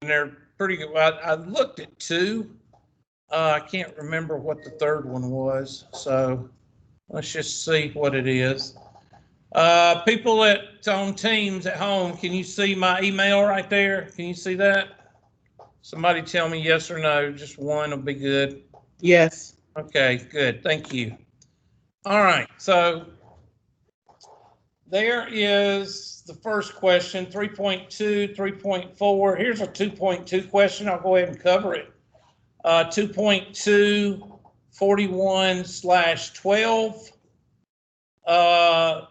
they're pretty good. Well, I looked at two. I can't remember what the third one was, so let's just see what it is. People that on Teams at home, can you see my email right there? Can you see that? Somebody tell me yes or no. Just one will be good. Yes. Okay, good. Thank you. All right, so there is the first question, 3.2, 3.4. Here's a 2.2 question. I'll go ahead and cover it. 2.2, 41/12.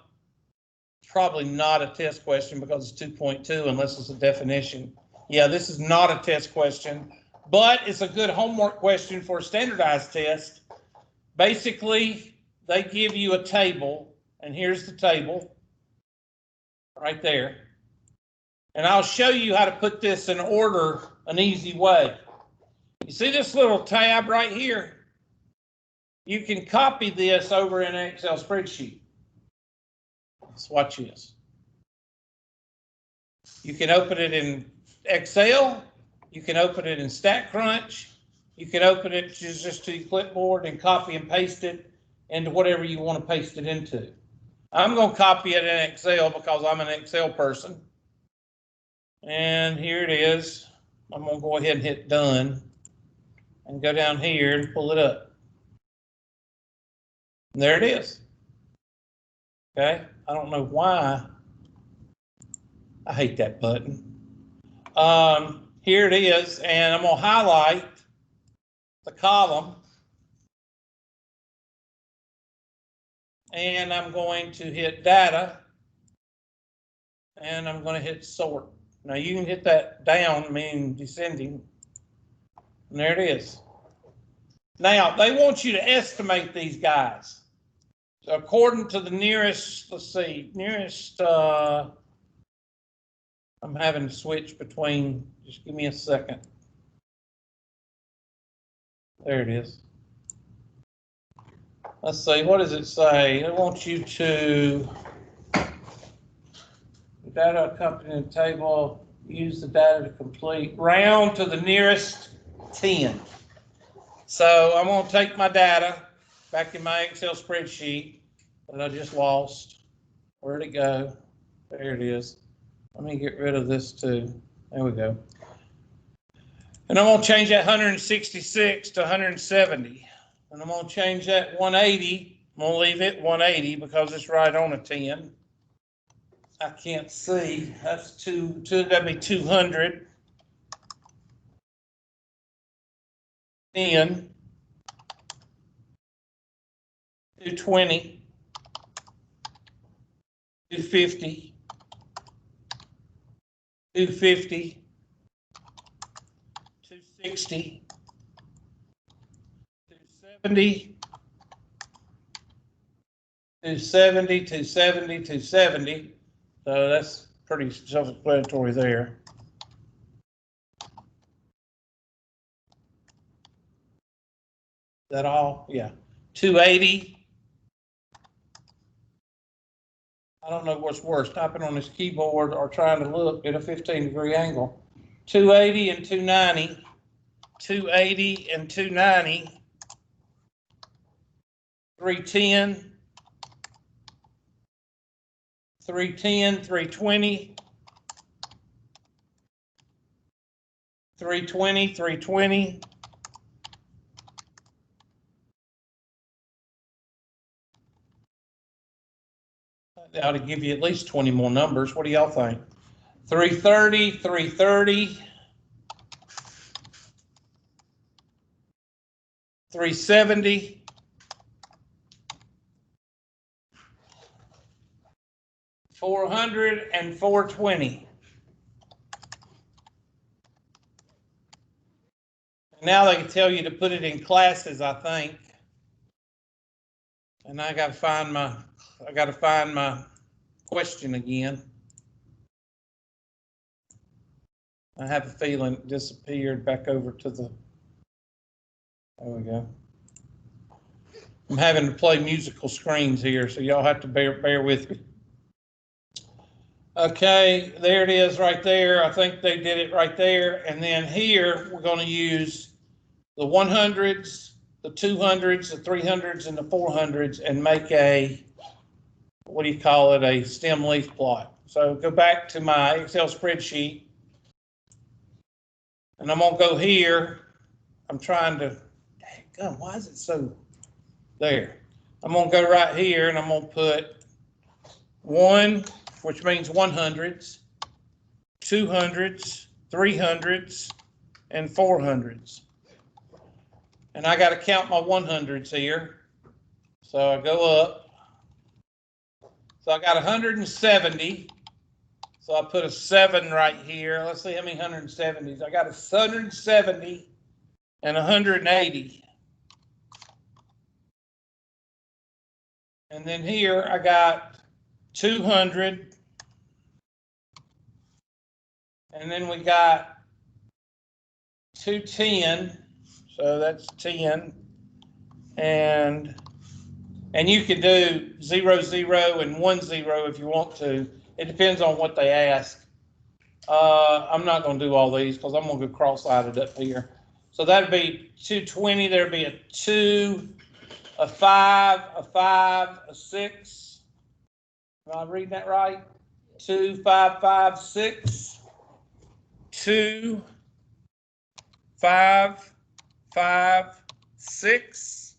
Probably not a test question because it's 2.2 unless it's a definition. Yeah, this is not a test question, but it's a good homework question for a standardized test. Basically, they give you a table, and here's the table right there. And I'll show you how to put this in order an easy way. You see this little tab right here? You can copy this over in an Excel spreadsheet. Let's watch this. You can open it in Excel. You can open it in StatCrunch. You can open it just to your clipboard and copy and paste it into whatever you want to paste it into. I'm going to copy it in Excel because I'm an Excel person. And here it is. I'm going to go ahead and hit done and go down here and pull it up. And there it is. Okay, I don't know why. I hate that button. Here it is, and I'm going to highlight the column. And I'm going to hit data. And I'm going to hit sort. Now you can hit that down, meaning descending. And there it is. Now, they want you to estimate these guys. So according to the nearest, let's see, nearest, I'm having to switch between, just give me a second. There it is. Let's see, what does it say? They want you to, data accompanying table, use the data to complete, round to the nearest 10. So I'm going to take my data back in my Excel spreadsheet that I just lost. Where'd it go? There it is. Let me get rid of this too. There we go. And I'm going to change that 166 to 170. And I'm going to change that 180. I'm going to leave it 180 because it's right on a 10. I can't see. That's that'd be 200. 10. 220. 250. 250. 260. 270. 270, 270, 270. So that's pretty self-explanatory there. Is that all? Yeah. 280. I don't know what's worse, typing on this keyboard or trying to look at a 15-degree angle. 280 and 290. 280 and 290. 310. 310, 320. 320, 320. That ought to give you at least 20 more numbers. What do y'all think? 330, 330. 370. 400 and 420. Now they can tell you to put it in classes, I think. And I got to find my question again. I have a feeling it disappeared back over to the. There we go. I'm having to play musical screens here, so y'all have to bear with me. Okay, there it is right there. I think they did it right there. And then here, we're going to use the 100s, the 200s, the 300s, and the 400s and make a, what do you call it, a stem leaf plot. So go back to my Excel spreadsheet, and I'm going to go here. I'm trying to, God, why is it so, there. I'm going to go right here, and I'm going to put 1, which means 100s, 200s, 300s, and 400s. And I got to count my 100s here. So I go up. So I got 170. So I put a 7 right here. Let's see how many 170s. I got 170 and 180. And then here I got 200. And then we got 210. So that's 10. And you can do 0, 0, and 1, 0 if you want to. It depends on what they ask. I'm not going to do all these because I'm going to go cross-eyed up here. So that'd be 220. There'd be a 2, a 5, a 5, a 6. Am I reading that right? 2, 5, 5, 6. 2, 5, 5, 6.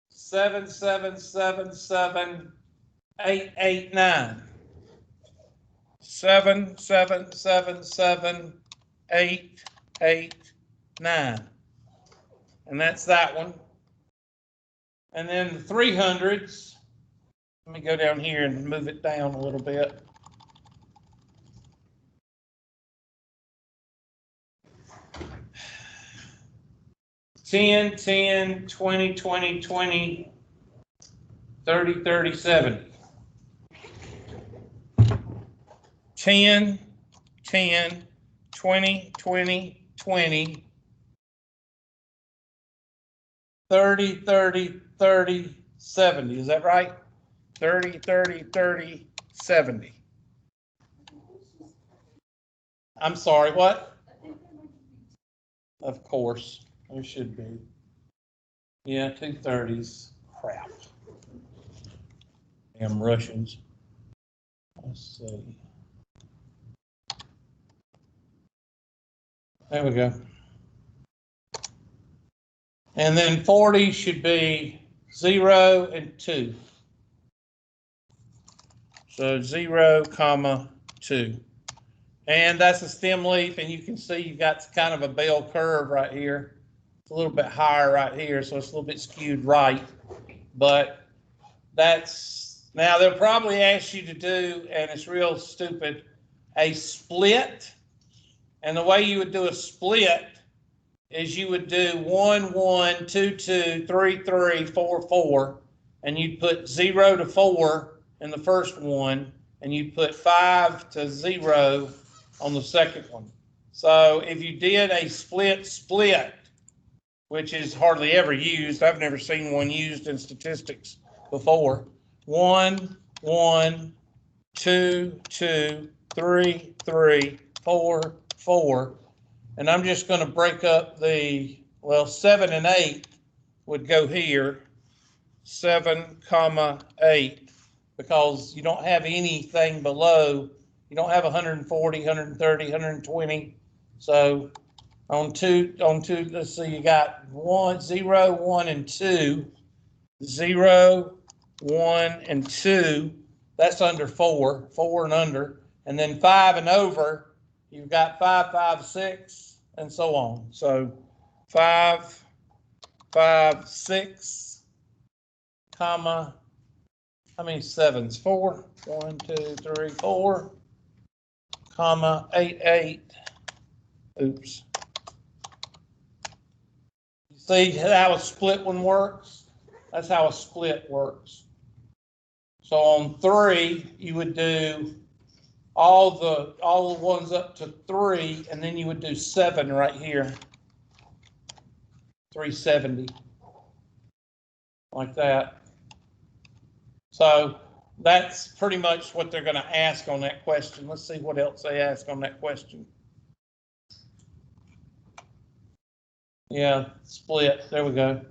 7, 7, 7, 7, 8, 8, 9. 7, 7, 7, 7, 8, 8, 9. And that's that one. And then the 300s. Let me go down here and move it down a little bit. $10, $10, $20, $20, $20, $30, $30, $70. 10, 10, 20, 20, 20, 30, 30, 30, 70. Is that right? 30, 30, 30, 70. I'm sorry, what? Of course, there should be. Yeah, 2 30s. Crap. Damn Russians. Let's see. There we go. And then 40 should be 0 and 2. So 0, 2. And that's a stem leaf, and you can see you've got kind of a bell curve right here. It's a little bit higher right here, so it's a little bit skewed right. But that's, now they'll probably ask you to do, and it's real stupid, a split. And the way you would do a split is you would do 1, 1, 2, 2, 3, 3, 4, 4, and you'd put 0 to 4 in the first one, and you'd put 5 to 0 on the second one. So if you did a split, which is hardly ever used, I've never seen one used in statistics before. 1, 1, 2, 2, 3, 3, 4, 4. And I'm just going to break up the, well, 7 and 8 would go here, 7, 8, because you don't have anything below. You don't have 140, 130, 120. So on two, let's see, you got 1, 0, 1, and 2. 0, 1, and 2. That's under 4, 4 and under. And then 5 and over, you've got 5, 5, 6, and so on. So 5, 5, 6, comma, how many 7s? 4. 1, 2, 3, 4, comma, 8, 8. Oops. You see how a split one works? That's how a split works. So on 3, you would do all the ones up to 3, and then you would do 7 right here. 370. Like that. So that's pretty much what they're going to ask on that question. Let's see what else they ask on that question. Yeah, split. There we go.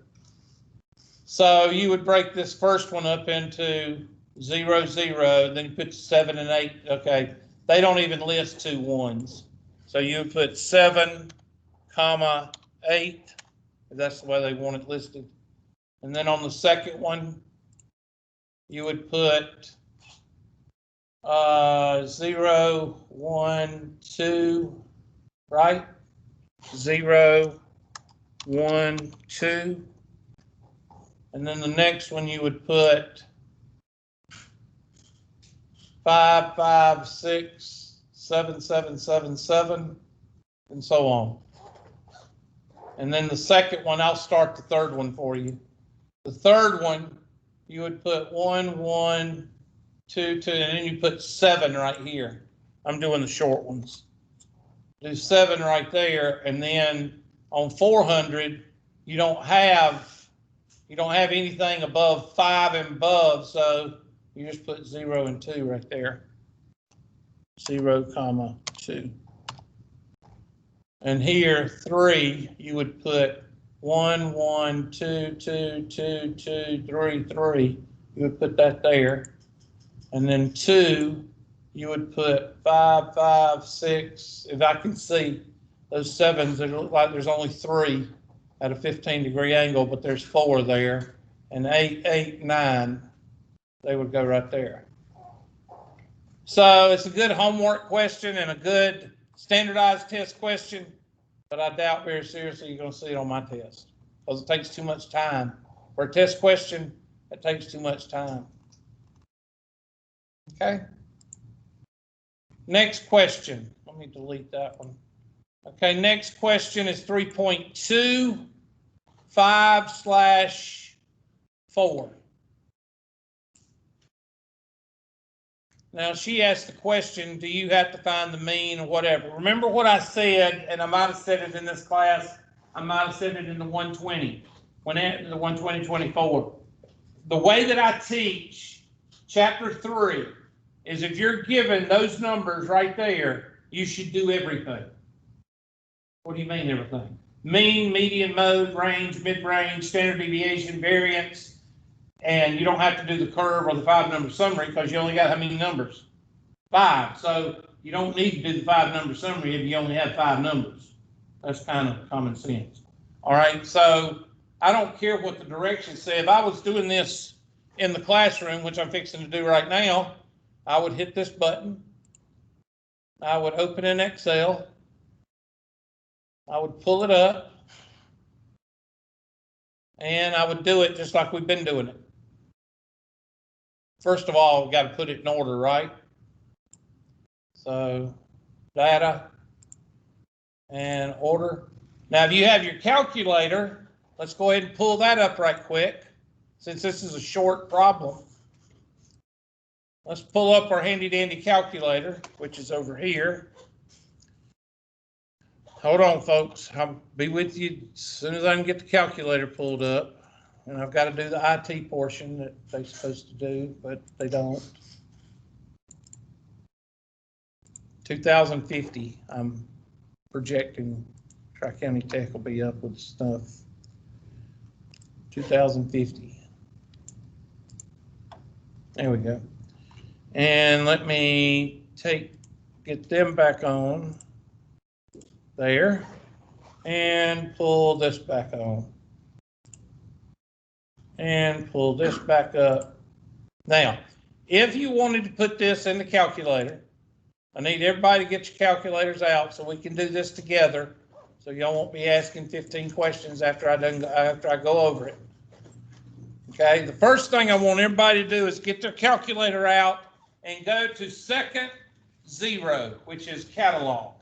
So you would break this first one up into 0, 0, then you put 7 and 8. Okay, they don't even list 2 ones. So you would put 7, comma 8, if that's the way they want it listed. And then on the second one, you would put 0, 1, 2, right? 0, 1, 2. And then the next one you would put 5, 5, 6, 7, 7, 7, 7, and so on. And then the second one, I'll start the third one for you. The third one, you would put 1, 1, 2, 2, and then you put 7 right here. I'm doing the short ones. Do 7 right there, and then on 400, you don't have anything above 5 and above, so you just put 0 and 2 right there. 0, comma 2. And here, 3, you would put 1, 1, 2, 2, 2, 2, 3, 3. You would put that there. And then 2, you would put 5, 5, 6. If I can see those 7s, it looks like there's only 3 at a 15-degree angle, but there's 4 there. And 8, 8, 9, they would go right there. So it's a good homework question and a good standardized test question, but I doubt very seriously you're going to see it on my test because it takes too much time. For a test question, it takes too much time. Okay. Next question. Let me delete that one. Okay, next question is 3.2, 5/4. Now, she asked the question, do you have to find the mean or whatever? Remember what I said, and I might have said it in this class, I might have said it in the 120, the 120-24. The way that I teach chapter 3 is if you're given those numbers right there, you should do everything. What do you mean everything? Mean, median, mode, range, mid-range, standard deviation, variance, and you don't have to do the curve or the 5-number summary because you only got how many numbers? 5. So you don't need to do the 5-number summary if you only have 5 numbers. That's kind of common sense. All right, so I don't care what the directions say. If I was doing this in the classroom, which I'm fixing to do right now, I would hit this button. I would open in Excel. I would pull it up. And I would do it just like we've been doing it. First of all, we've got to put it in order, right? So, data and order. Now, if you have your calculator, let's go ahead and pull that up right quick, since this is a short problem. Let's pull up our handy-dandy calculator, which is over here. Hold on, folks. I'll be with you as soon as I can get the calculator pulled up. And I've got to do the IT portion that they're supposed to do, but they don't. 2050, I'm projecting Tri-County Tech will be up with stuff. 2050. There we go. And let me get them back on there and pull this back on. And pull this back up. Now, if you wanted to put this in the calculator, I need everybody to get your calculators out so we can do this together. So y'all won't be asking 15 questions after I go over it. Okay, the first thing I want everybody to do is get their calculator out and go to second 0, which is catalog.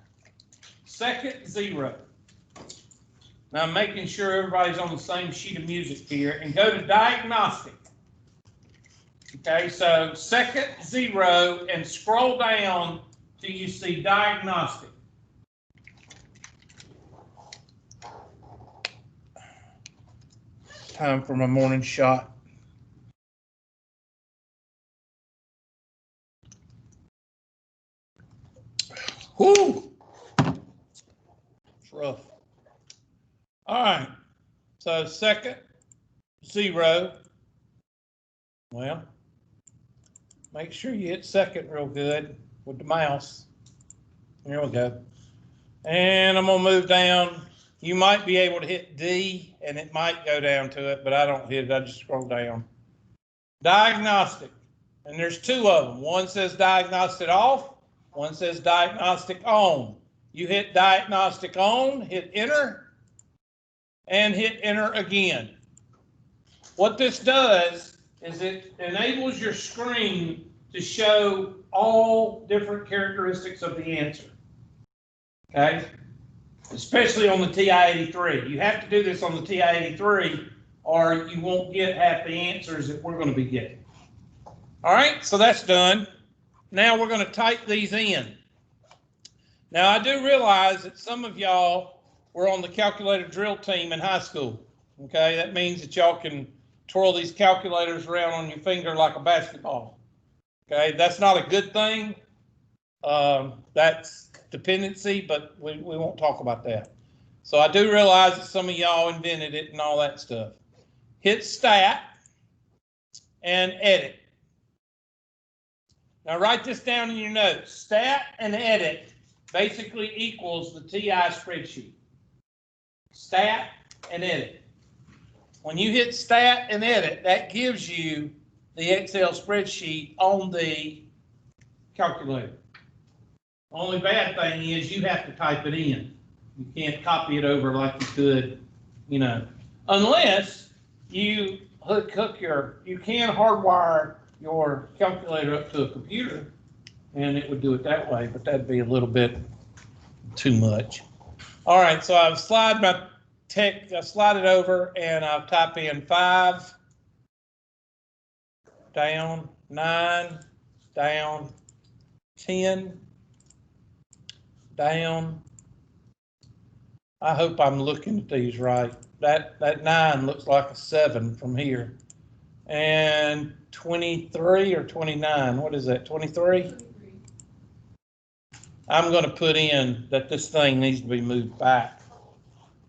Second 0. Now I'm making sure everybody's on the same sheet of music here, and go to diagnostic. Okay, so second 0 and scroll down till you see diagnostic. Time for my morning shot. Whoo! It's rough. All right. So second, 0. Well, make sure you hit second real good with the mouse. There we go. And I'm going to move down. You might be able to hit D, and it might go down to it, but I don't hit it. I just scroll down. Diagnostic. And there's 2 of them. One says diagnostic off. One says diagnostic on. You hit diagnostic on, hit enter, and hit enter again. What this does is it enables your screen to show all different characteristics of the answer. Okay? Especially on the TI-83. You have to do this on the TI-83 or you won't get half the answers that we're going to be getting. All right, so that's done. Now we're going to type these in. Now I do realize that some of y'all were on the calculator drill team in high school. Okay, that means that y'all can twirl these calculators around on your finger like a basketball. Okay, that's not a good thing. That's dependency, but we won't talk about that. So I do realize that some of y'all invented it and all that stuff. Hit stat and edit. Now write this down in your notes. Stat and edit basically equals the TI spreadsheet. Stat and edit. When you hit stat and edit, that gives you the Excel spreadsheet on the calculator. Only bad thing is you have to type it in. You can't copy it over like you could, you know, unless you you can hardwire your calculator up to a computer and it would do it that way, but that'd be a little bit too much. All right, so I've slide it over and I'll type in 5, down, 9, down, 10, down. I hope I'm looking at these right. That 9 looks like a 7 from here. And 23 or 29, what is that, 23? I'm going to put in that this thing needs to be moved back.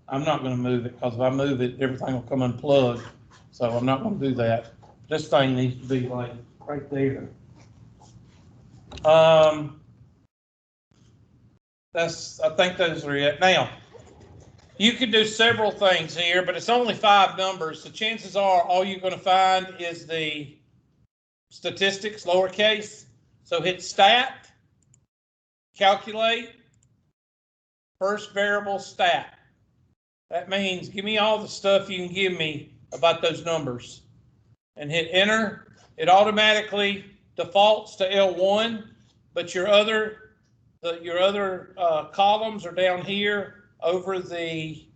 I'm not going to move it because if I move it, everything will come unplugged. So I'm not going to do that. This thing needs to be like right there. I think those are it. Now, you can do several things here, but it's only 5 numbers. So chances are all you're going to find is the statistics, lowercase. So hit stat, calculate, first variable stat. That means give me all the stuff you can give me about those numbers. And hit enter. It automatically defaults to L1, but your other columns are down here over the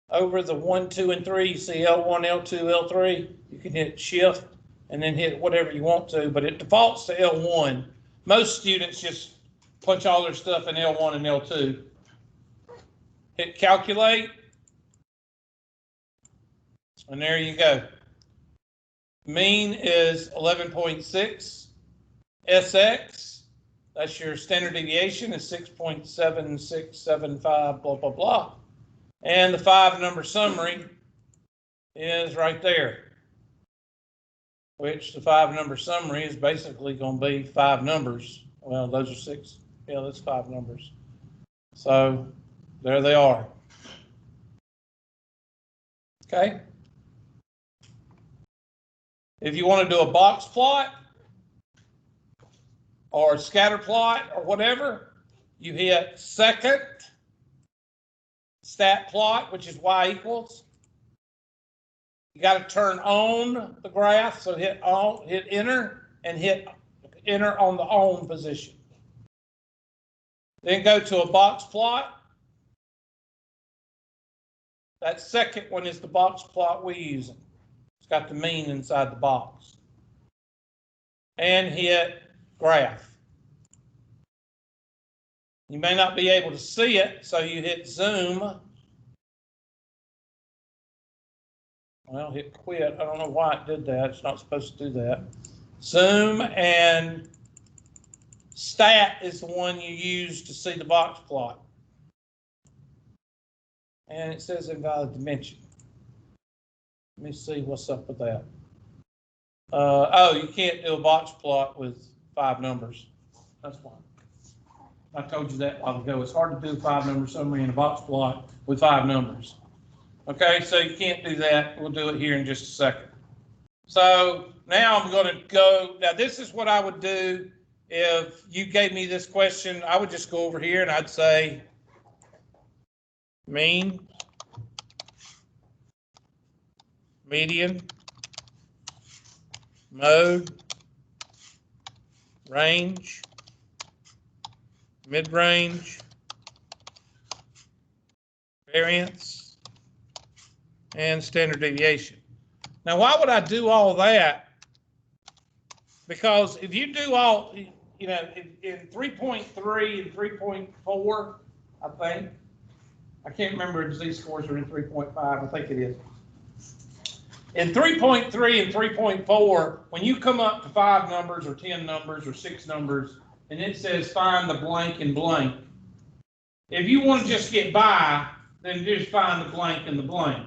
1, 2, and 3. You see L1, L2, L3. You can hit shift and then hit whatever you want to, but it defaults to L1. Most students just punch all their stuff in L1 and L2. Hit calculate. And there you go. Mean is 11.6. SX, that's your standard deviation, is 6.7675, blah, blah, blah. And the 5-number summary is right there, which the 5-number summary is basically going to be 5 numbers. Well, those are 6. Yeah, that's 5 numbers. So there they are. Okay. If you want to do a box plot or a scatter plot or whatever, you hit second, stat plot, which is y equals. You got to turn on the graph, so hit on, hit enter, and hit enter on the on position. Then go to a box plot. That second one is the box plot we're using. It's got the mean inside the box. And hit graph. You may not be able to see it, so you hit zoom. Well, hit quit. I don't know why it did that. It's not supposed to do that. Zoom and Stat is the one you use to see the box plot. And it says invalid dimension. Let me see what's up with that. Oh, you can't do a box plot with 5 numbers. That's why. I told you that a while ago. It's hard to do a 5-number summary in a box plot with 5 numbers. Okay, so you can't do that. We'll do it here in just a second. So now I'm going to go. Now this is what I would do if you gave me this question. I would just go over here and I'd say mean, median, mode, range, mid-range, variance, and standard deviation. Now, why would I do all that? Because if you do all, you know, in 3.3 and 3.4, I think, I can't remember if z-scores are in 3.5, I think it is. In 3.3 and 3.4, when you come up to 5 numbers or 10 numbers or 6 numbers, and it says find the blank and blank, if you want to just get by, then just find the blank and the blank.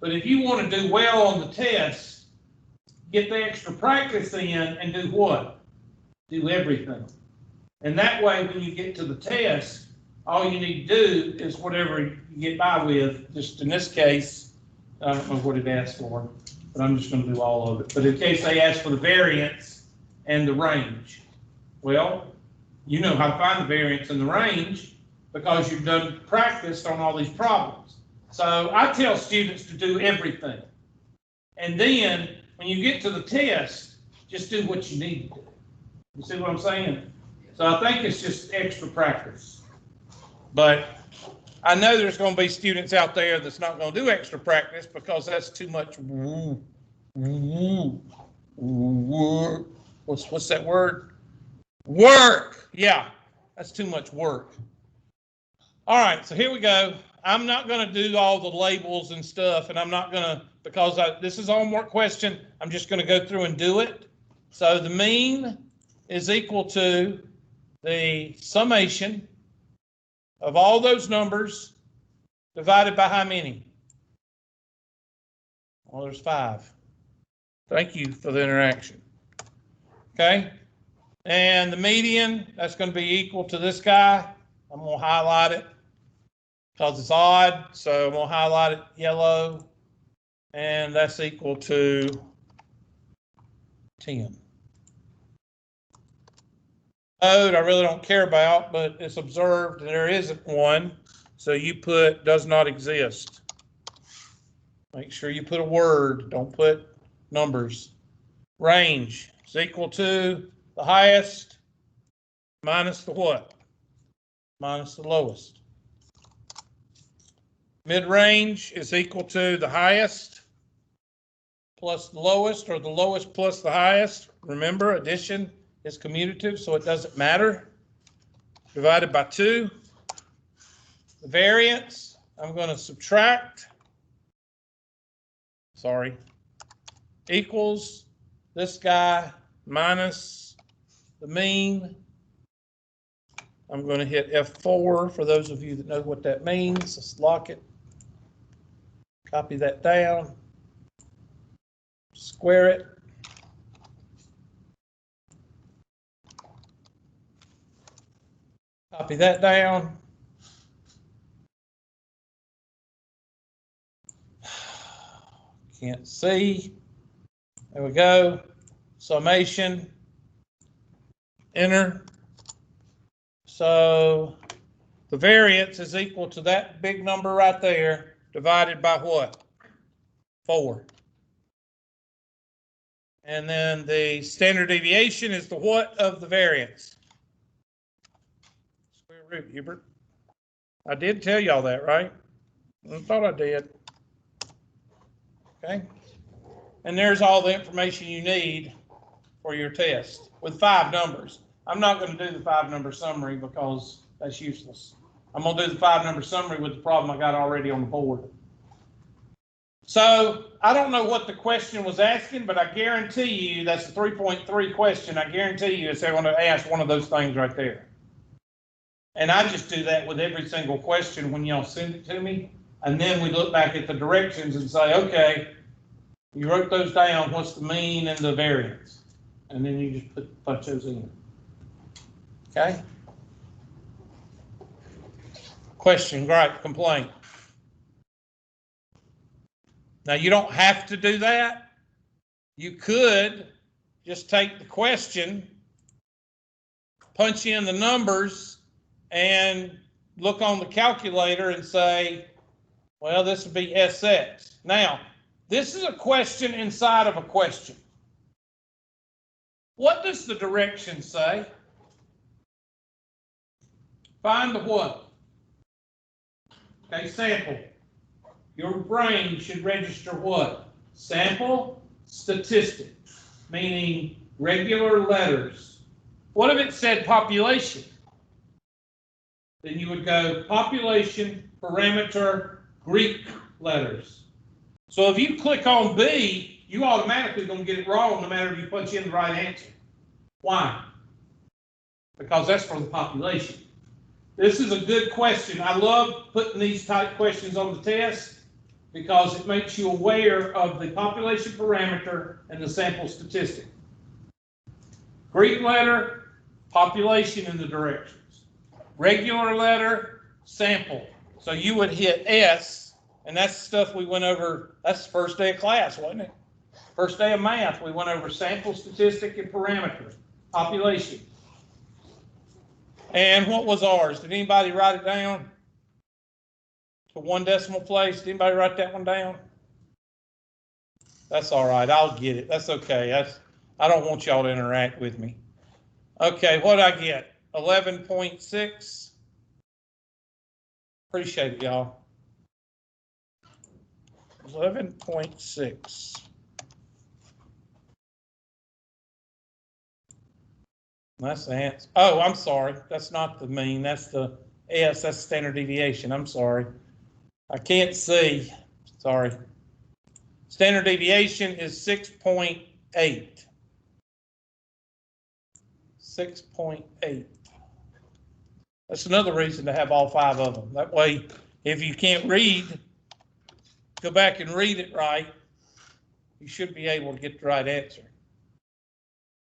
But if you want to do well on the test, get the extra practice in and do what? Do everything. And that way, when you get to the test, all you need to do is whatever you get by with. Just in this case, I don't know what it asks for, but I'm just going to do all of it. But in case they ask for the variance and the range, well, you know how to find the variance and the range because you've done practice on all these problems. So I tell students to do everything. And then when you get to the test, just do what you need to do. You see what I'm saying? So I think it's just extra practice. But I know there's going to be students out there that's not going to do extra practice because that's too much. What's that word? Work. Yeah, that's too much work. All right, so here we go. I'm not going to do all the labels and stuff, and I'm not going to, because this is a homework question, I'm just going to go through and do it. So the mean is equal to the summation of all those numbers divided by how many? Well, there's 5. Thank you for the interaction. Okay, and the median, that's going to be equal to this guy. I'm going to highlight it because it's odd, so I'm going to highlight it yellow, and that's equal to 10. Mode I really don't care about, but it's observed and there isn't one, so you put does not exist. Make sure you put a word, don't put numbers. Range is equal to the highest minus the what? Minus the lowest. Mid-range is equal to the highest plus the lowest, or the lowest plus the highest. Remember, addition is commutative, so it doesn't matter. Divided by 2. The variance, I'm going to subtract, equals this guy minus the mean. I'm going to hit F4 for those of you that know what that means. Let's lock it. Copy that down. Square it. Copy that down. Can't see. There we go. Summation. Enter. So the variance is equal to that big number right there divided by what? 4. And then the standard deviation is the what of the variance? Square root, Hubert. I did tell y'all that, right? I thought I did. Okay. And there's all the information you need for your test with 5 numbers. I'm not going to do the 5-number summary because that's useless. I'm going to do the 5-number summary with the problem I got already on the board. So I don't know what the question was asking, but I guarantee you that's a 3.3 question. I guarantee you it's going to ask one of those things right there. And I just do that with every single question when y'all send it to me. And then we look back at the directions and say, okay, you wrote those down, what's the mean and the variance? And then you just punch those in. Okay? Question, gripe, complaint. Now, you don't have to do that. You could just take the question, punch in the numbers, and look on the calculator and say, well, this would be SX. Now, this is a question inside of a question. What does the direction say? Find the what? Okay, sample. Your brain should register what? Sample, statistic, meaning regular letters. What if it said population? Then you would go population, parameter, Greek letters. So if you click on B, you automatically going to get it wrong no matter if you punch in the right answer. Why? Because that's for the population. This is a good question. I love putting these type questions on the test because it makes you aware of the population parameter and the sample statistic. Greek letter, population in the directions. Regular letter, sample. So you would hit S, and that's the stuff we went over. That's the first day of class, wasn't it? First day of math, we went over sample, statistic, and parameter, population. And what was ours? Did anybody write it down to one decimal place? Did anybody write that one down? That's all right. I'll get it. That's okay. I don't want y'all to interact with me. Okay, what did I get? 11.6. Appreciate it, y'all. 11.6. That's the answer. Oh, I'm sorry. That's not the mean. That's the S. That's standard deviation. I'm sorry. I can't see. Sorry. Standard deviation is 6.8. 6.8. That's another reason to have all 5 of them. That way, if you can't read, go back and read it right. You should be able to get the right answer.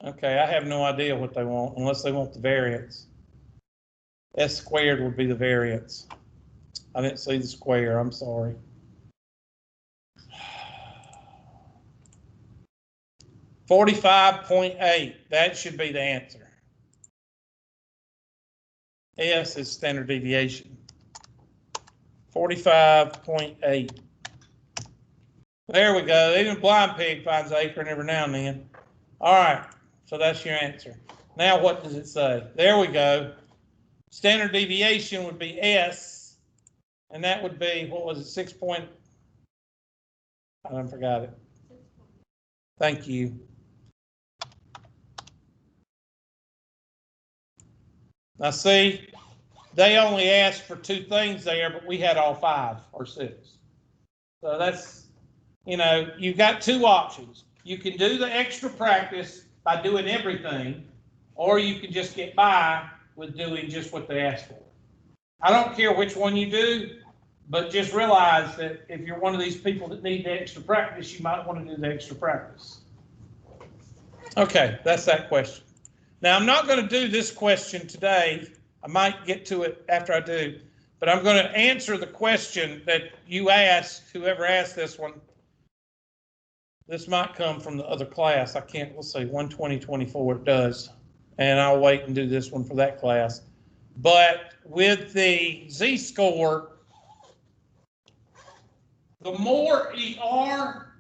Okay, I have no idea what they want unless they want the variance. S squared would be the variance. I didn't see the square, I'm sorry. $45.8, that should be the answer. S is standard deviation. 45.8. There we go. Even a blind pig finds an acorn every now and then. All right, so that's your answer. Now what does it say? There we go. Standard deviation would be S, and that would be, what was it, 6 point? I done forgot it. Thank you. Now see, they only asked for 2 things there, but we had all 5 or 6. So that's, you know, you've got 2 options. You can do the extra practice by doing everything, or you can just get by with doing just what they asked for. I don't care which one you do, but just realize that if you're one of these people that need the extra practice, you might want to do the extra practice. Okay, that's that question. Now, I'm not going to do this question today. I might get to it after I do, but I'm going to answer the question that you asked, whoever asked this one. This might come from the other class. I can't, let's see, 120.24 it does. And I'll wait and do this one for that class. But with the Z-score, the more ER,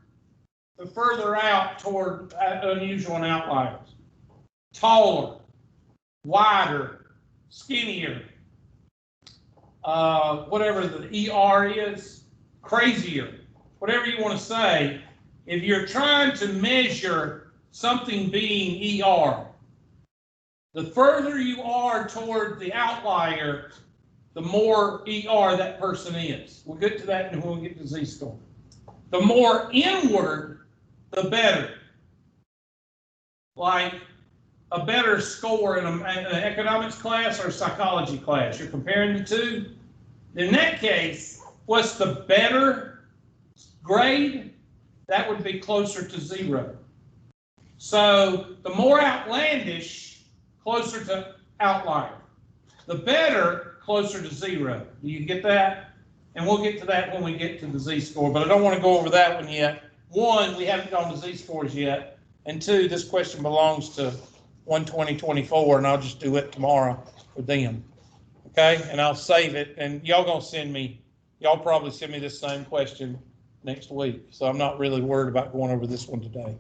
the further out toward unusual and outliers. Taller, wider, skinnier, whatever the ER is, crazier, whatever you want to say. If you're trying to measure something being ER, the further you are toward the outlier, the more ER that person is. We'll get to that when we get to Z-score. The more inward, the better. Like a better score in an economics class or a psychology class. You're comparing the two. In that case, what's the better grade? That would be closer to 0. So the more outlandish, closer to outlier. The better, closer to 0. Do you get that? And we'll get to that when we get to the z-score, but I don't want to go over that one yet. 1, we haven't gone to z-scores yet. And 2, this question belongs to 12024, and I'll just do it tomorrow with them. Okay, and I'll save it, and y'all gonna send me, y'all probably send me this same question next week, so I'm not really worried about going over this one today.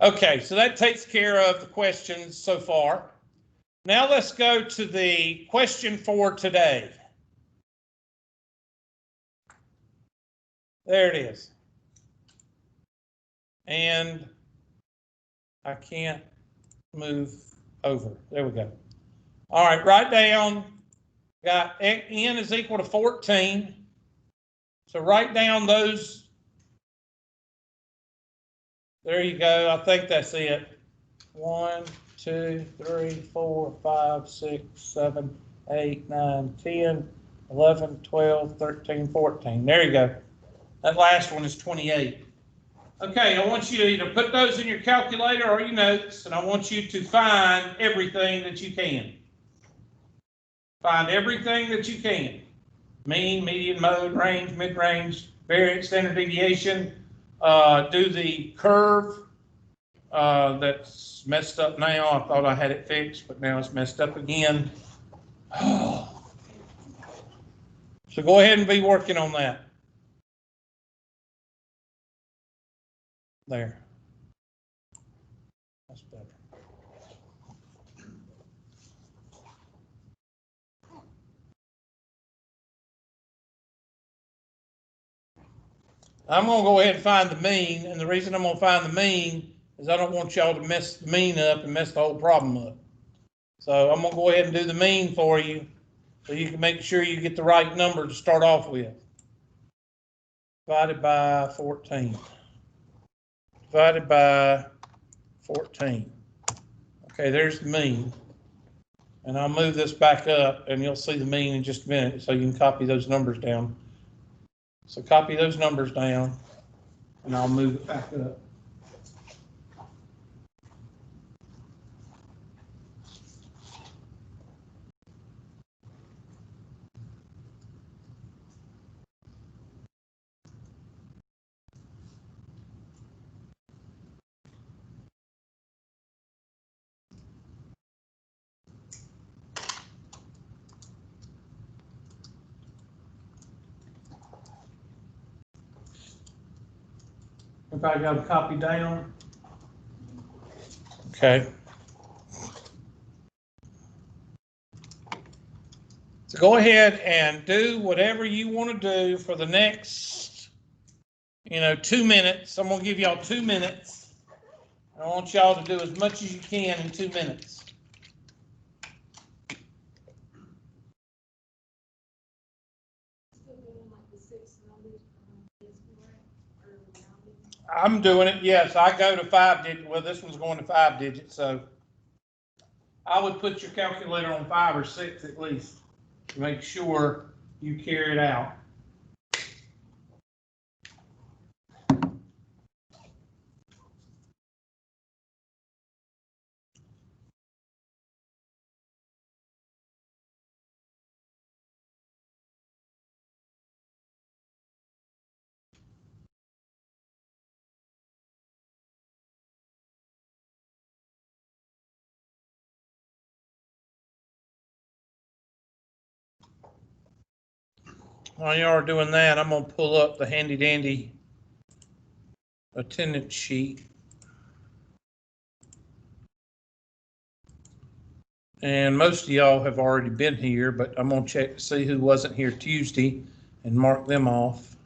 Okay, so that takes care of the questions so far. Now let's go to the question for today. There it is. And I can't move over. There we go. All right, write down, got n is equal to 14. So write down those. There you go. I think that's it. 1, 2, 3, 4, 5, 6, 7, 8, 9, 10, 11, 12, 13, 14. There you go. That last one is 28. Okay, I want you to either put those in your calculator or your notes, and I want you to find everything that you can. Find everything that you can. Mean, median, mode, range, mid-range, variance, standard deviation. Do the curve that's messed up now. I thought I had it fixed, but now it's messed up again. So go ahead and be working on that. There. That's better. I'm going to go ahead and find the mean, and the reason I'm going to find the mean is I don't want y'all to mess the mean up and mess the whole problem up. So I'm going to go ahead and do the mean for you so you can make sure you get the right number to start off with. Divided by 14. Divided by 14. Okay, there's the mean. And I'll move this back up, and you'll see the mean in just a minute so you can copy those numbers down. So copy those numbers down, and I'll move it back up. Everybody got a copy down? Okay. So go ahead and do whatever you want to do for the next, 2 minutes. I'm going to give y'all 2 minutes. I want y'all to do as much as you can in 2 minutes. I'm doing it, yes. I go to 5 digits. Well, this one's going to 5 digits, so I would put your calculator on 5 or 6 at least to make sure you carry it out. While you are doing that, I'm going to pull up the handy dandy attendance sheet. And most of y'all have already been here, but I'm going to check to see who wasn't here Tuesday and mark them off.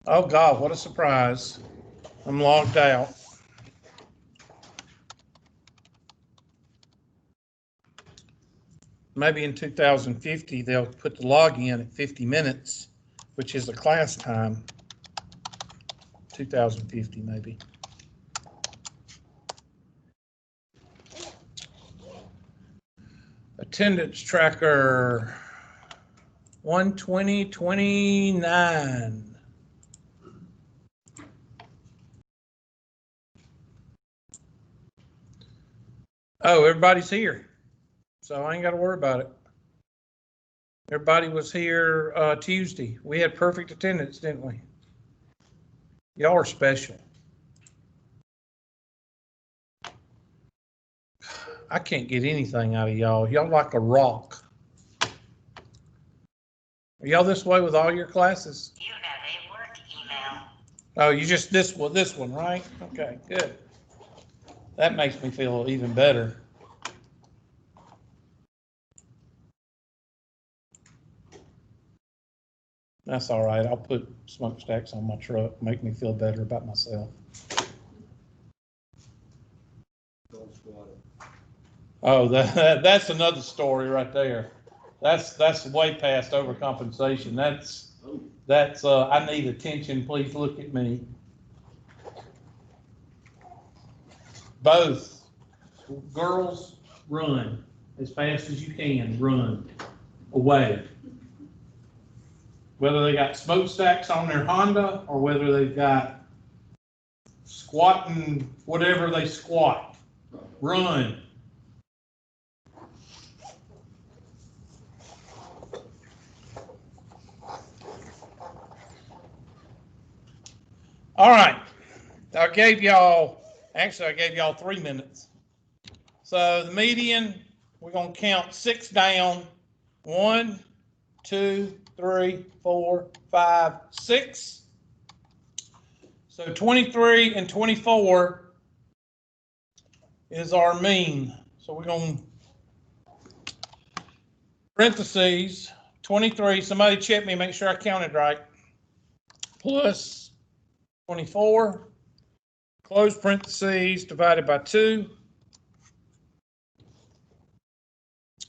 Oh God, what a surprise. I'm logged out. Maybe in 2050, they'll put the log in at 50 minutes, which is the class time. 2050 maybe. Attendance tracker 12029. Oh, everybody's here, so I ain't got to worry about it. Everybody was here Tuesday. We had perfect attendance, didn't we? Y'all are special. I can't get anything out of y'all. Y'all like a rock. Are y'all this way with all your classes? You have a work email. Oh, you just this one, right? Okay, good. That makes me feel even better. That's all right. I'll put smokestacks on my truck, make me feel better about myself. Oh, that's another story right there. That's way past overcompensation. That's I need attention. Please look at me. Both girls, run as fast as you can. Run away. Whether they got smokestacks on their Honda or whether they've got squatting, whatever they squat, run. All right, I gave y'all 3 minutes. So the median, we're gonna count 6 down. 1, 2, 3, 4, 5, 6. So 23 and 24 is our mean. So we're going to parentheses 23. Somebody check me, make sure I counted right. Plus 24, close parentheses, divided by 2.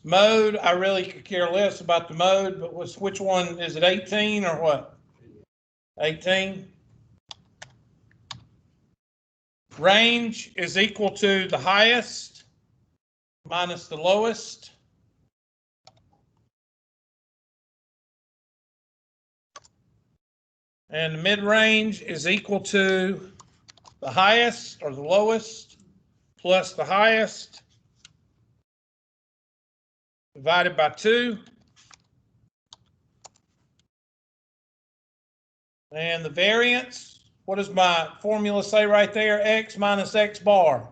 Mode, I really could care less about the mode, but which one is it, 18 or what? 18. Range is equal to the highest minus the lowest. And the mid-range is equal to the highest or the lowest plus the highest divided by 2. And the variance, what does my formula say right there? X minus X bar.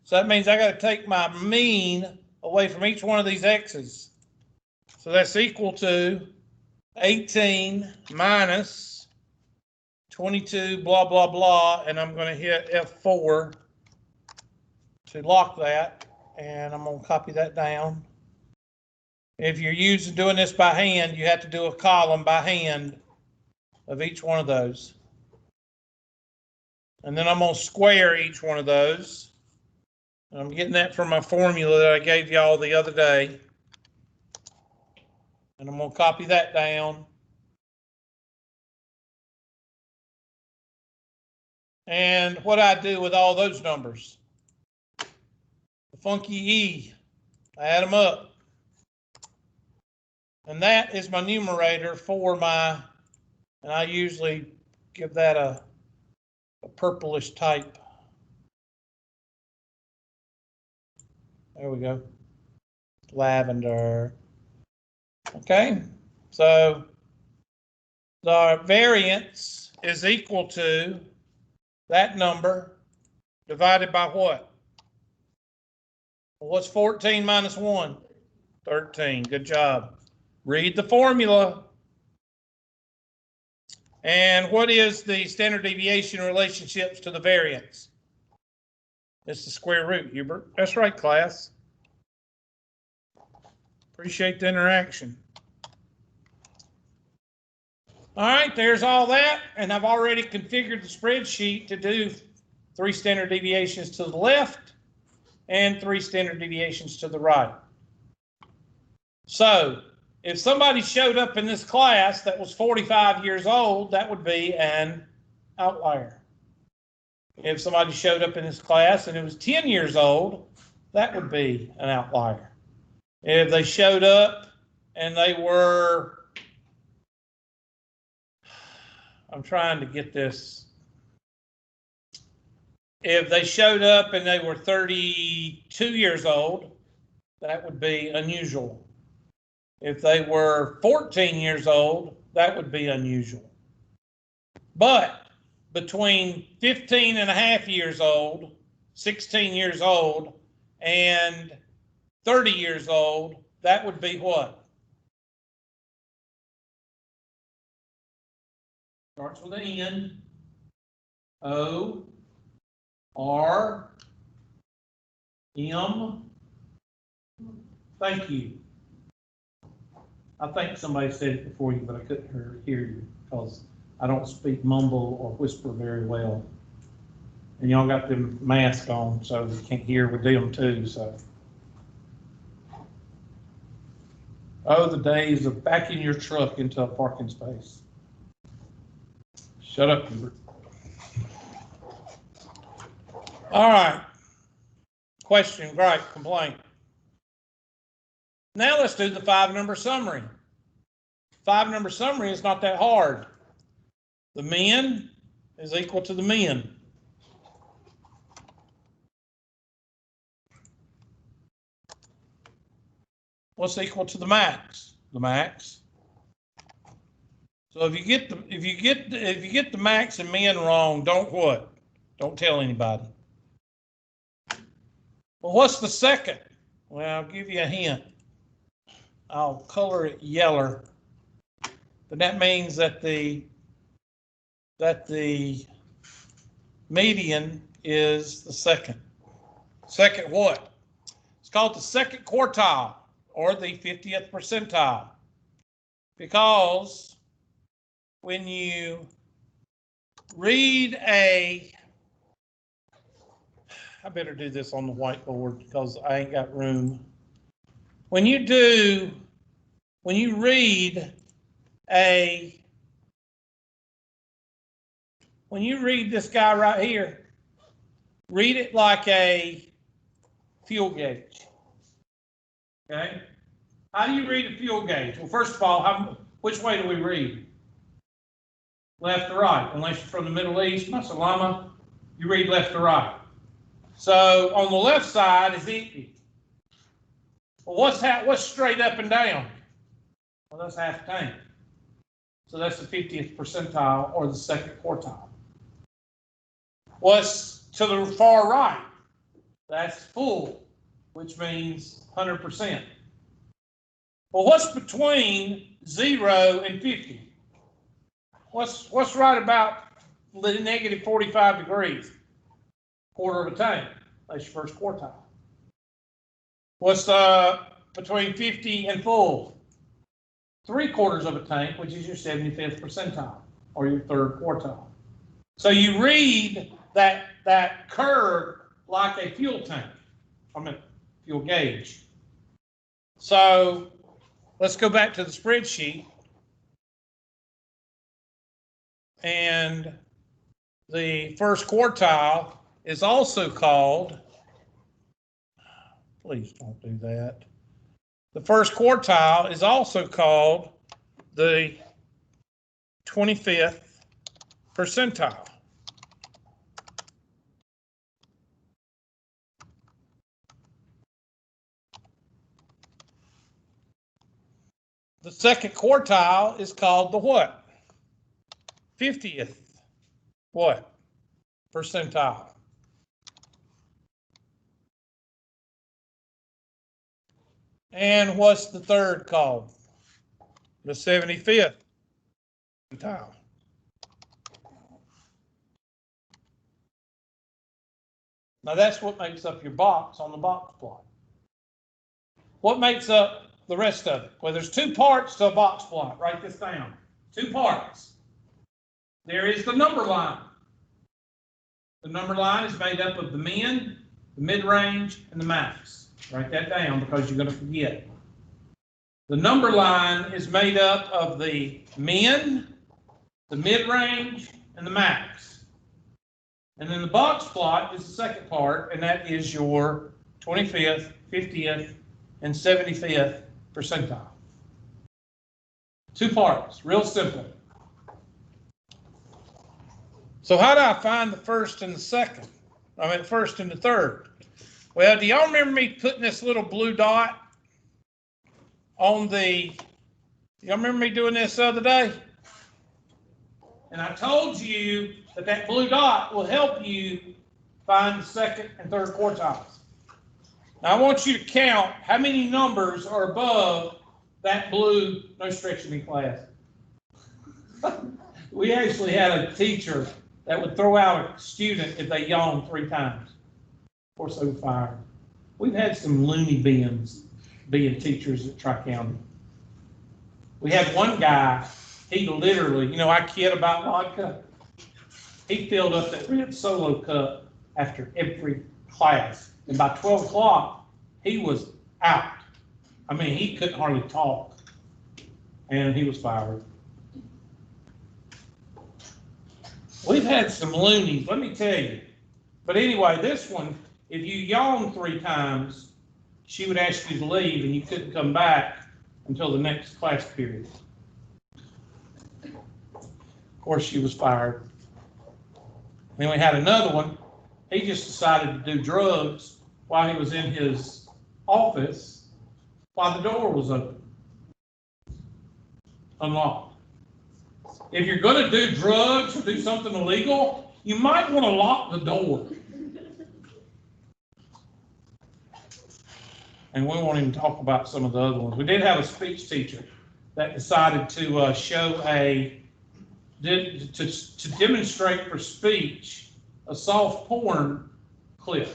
So that means I got to take my mean away from each one of these X's. So that's equal to 18 minus 22, blah, blah, blah. And I'm going to hit F4 to lock that. And I'm going to copy that down. If you're doing this by hand, you have to do a column by hand of each one of those. And then I'm going to square each one of those. And I'm getting that from my formula that I gave y'all the other day. And I'm going to copy that down. And what I do with all those numbers, the funky E, I add them up. And that is my numerator for my, and I usually give that a purplish type. There we go. Lavender. Okay, so the variance is equal to that number divided by what? Well, what's 14 minus 1? 13. Good job. Read the formula. And what is the standard deviation relationships to the variance? It's the square root, Hubert. That's right, class. Appreciate the interaction. All right, there's all that. And I've already configured the spreadsheet to do 3 standard deviations to the left and 3 standard deviations to the right. So if somebody showed up in this class that was 45 years old, that would be an outlier. If somebody showed up in this class and it was 10 years old, that would be an outlier. If they showed up and they were, I'm trying to get this. If they showed up and they were 32 years old, that would be unusual. If they were 14 years old, that would be unusual. But between 15 and a half years old, 16 years old, and 30 years old, that would be what? Starts with an N, O, R, M. Thank you. I think somebody said it before you, but I couldn't hear you because I don't speak mumble or whisper very well. And y'all got them masks on, so you can't hear with them too. So, oh, the days of backing your truck into a parking space. Shut up, Hubert. All right. Question, gripe, complaint. Now let's do the 5-number summary. 5-number summary is not that hard. The min is equal to the min. What's equal to the max? The max. So if you get the max and min wrong, don't what? Don't tell anybody. Well, what's the second? Well, I'll give you a hint. I'll color it yellow. But that means that the median is the second. Second what? It's called the second quartile or the 50th percentile. Because when you read I better do this on the whiteboard because I ain't got room. When you read this guy right here, read it like a fuel gauge. Okay? How do you read a fuel gauge? Well, first of all, which way do we read? Left to right. Unless you're from the Middle East, Masalama, you read left to right. So on the left side is empty. Well, what's straight up and down? Well, that's half tank. So that's the 50th percentile or the second quartile. What's to the far right? That's full, which means 100%. Well, what's between 0 and 50? What's right about the negative 45 degrees? Quarter of a tank. That's your first quartile. What's between 50 and full? 3/4 of a tank, which is your 75th percentile or your third quartile. So you read that curve like a fuel tank. Fuel gauge. So let's go back to the spreadsheet. And the first quartile is also called, please don't do that. The first quartile is also called the 25th percentile. The second quartile is called the what? 50th what? Percentile. And what's the third called? The 75th percentile. Now that's what makes up your box on the box plot. What makes up the rest of it? Well, there's two parts to a box plot. Write this down. Two parts. There is the number line. The number line is made up of the min, the mid-range, and the max. Write that down because you're going to forget. The number line is made up of the min, the mid-range, and the max. And then the box plot is the second part, and that is your 25th, 50th, and 75th percentile. 2 parts, real simple. So how do I find the first and the second? I mean, the first and the third. Well, do y'all remember me putting this little blue dot on the, y'all remember me doing this the other day? And I told you that that blue dot will help you find the second and third quartiles. Now I want you to count how many numbers are above that blue, no stretching in class. We actually had a teacher that would throw out a student if they yawned 3 times. Of course, they were fired. We've had some loony bins being teachers at Tri-County. We had one guy, he literally, you know, I kid about vodka. He filled up that red Solo cup after every class. And by 12 o'clock, he was out. I mean, he couldn't hardly talk. And he was fired. We've had some loonies, let me tell you. But anyway, this one, if you yawned 3 times, she would ask you to leave and you couldn't come back until the next class period. Of course, she was fired. Then we had another one. He just decided to do drugs while he was in his office while the door was open. Unlocked. If you're going to do drugs or do something illegal, you might want to lock the door. And we won't even talk about some of the other ones. We did have a speech teacher that decided to to demonstrate for speech a soft porn clip.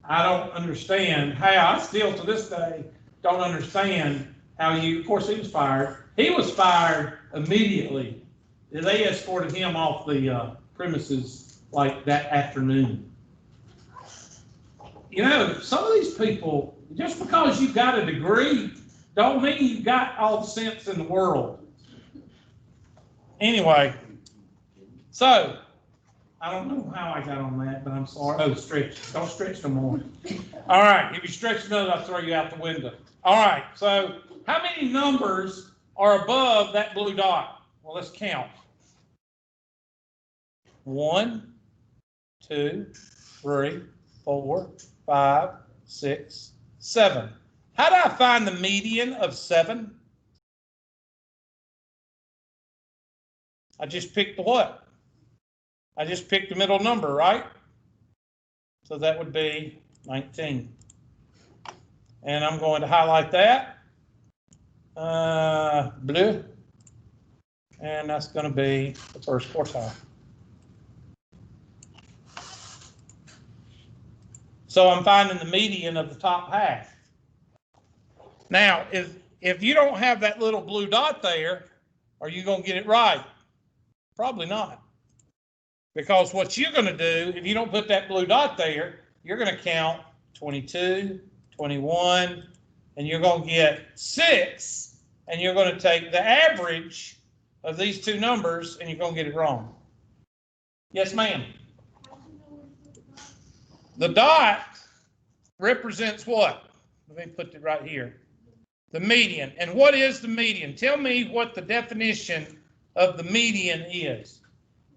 I don't understand how, I still to this day don't understand how you, of course he was fired. He was fired immediately. They escorted him off the premises like that afternoon. You know, some of these people, just because you got a degree, don't mean you got all the sense in the world. Anyway, so, I don't know how I got on that, but I'm sorry. Oh, stretch. Don't stretch no more. All right, if you stretch another, I'll throw you out the window. All right, so how many numbers are above that blue dot? Well, let's count. 1, 2, 3, 4, 5, 6, 7. How do I find the median of 7? I just picked the what? I just picked the middle number, right? So that would be 19. And I'm going to highlight that. Blue. And that's going to be the first quartile. So I'm finding the median of the top half. Now, if you don't have that little blue dot there, are you going to get it right? Probably not. Because what you're going to do, if you don't put that blue dot there, you're going to count 22, 21, and you're going to get 6, and you're going to take the average of these 2 numbers, and you're going to get it wrong. Yes, ma'am? The dot represents what? Let me put it right here. The median. And what is the median? Tell me what the definition of the median is.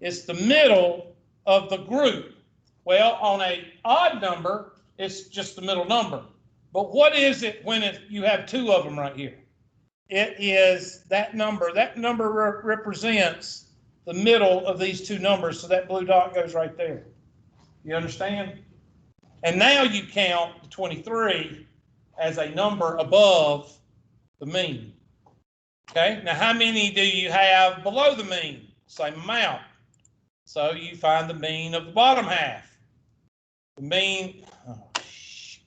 It's the middle of the group. Well, on an odd number, it's just the middle number. But what is it when you have 2 of them right here? It is that number. That number represents the middle of these 2 numbers, so that blue dot goes right there. You understand? And now you count the 23 as a number above the mean. Okay, now how many do you have below the mean? Same amount. So you find the mean of the bottom half. The mean, oh shoot.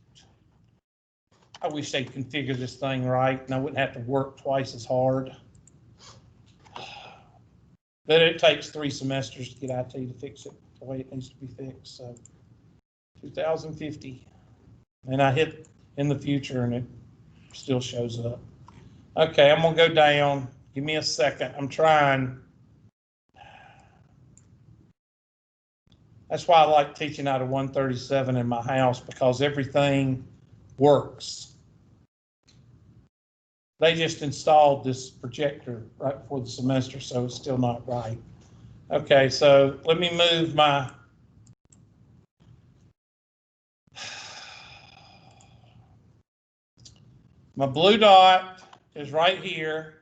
I wish they'd configure this thing right and I wouldn't have to work twice as hard. But it takes 3 semesters to get IT to fix it the way it needs to be fixed. So 2050. And I hit in the future and it still shows up. Okay, I'm gonna go down. Give me a second. I'm trying. That's why I like teaching out of 137 in my house, because everything works. They just installed this projector right before the semester, so it's still not right. Okay, so let me move my blue dot is right here,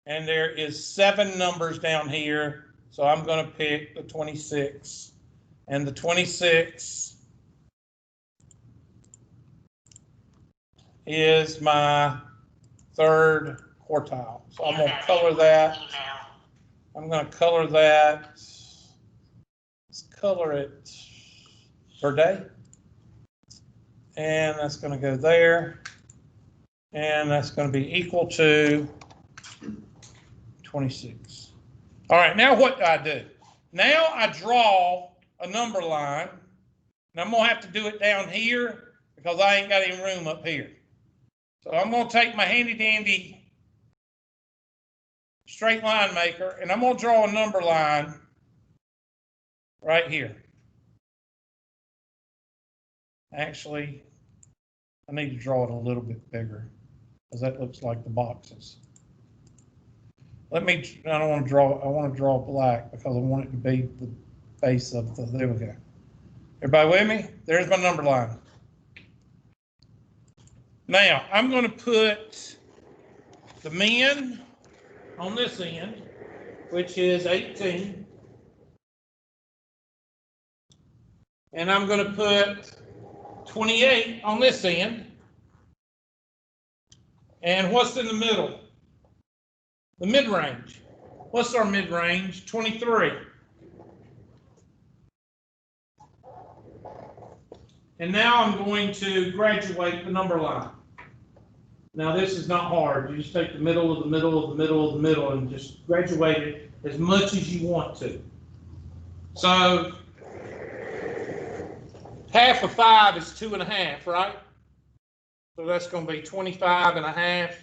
and there is 7 numbers down here, so I'm going to pick the 26, and the 26 is my 3rd quartile. So I'm going to color that. I'm going to color that. Let's color it per day. And that's going to go there. And that's going to be equal to 26. All right, now what do I do? Now I draw a number line, and I'm going to have to do it down here because I ain't got any room up here. So I'm going to take my handy dandy straight line maker, and I'm going to draw a number line right here. Actually, I need to draw it a little bit bigger because that looks like the boxes. I don't want to draw, I want to draw black because I want it to be the base of the, there we go. Everybody with me? There's my number line. Now, I'm going to put the men on this end, which is 18. And I'm going to put 28 on this end. And what's in the middle? The mid-range. What's our mid-range? 23. And now I'm going to graduate the number line. Now this is not hard. You just take the middle of the middle of the middle of the middle and just graduate it as much as you want to. So half of 5 is 2.5, right? So that's going to be 25.5.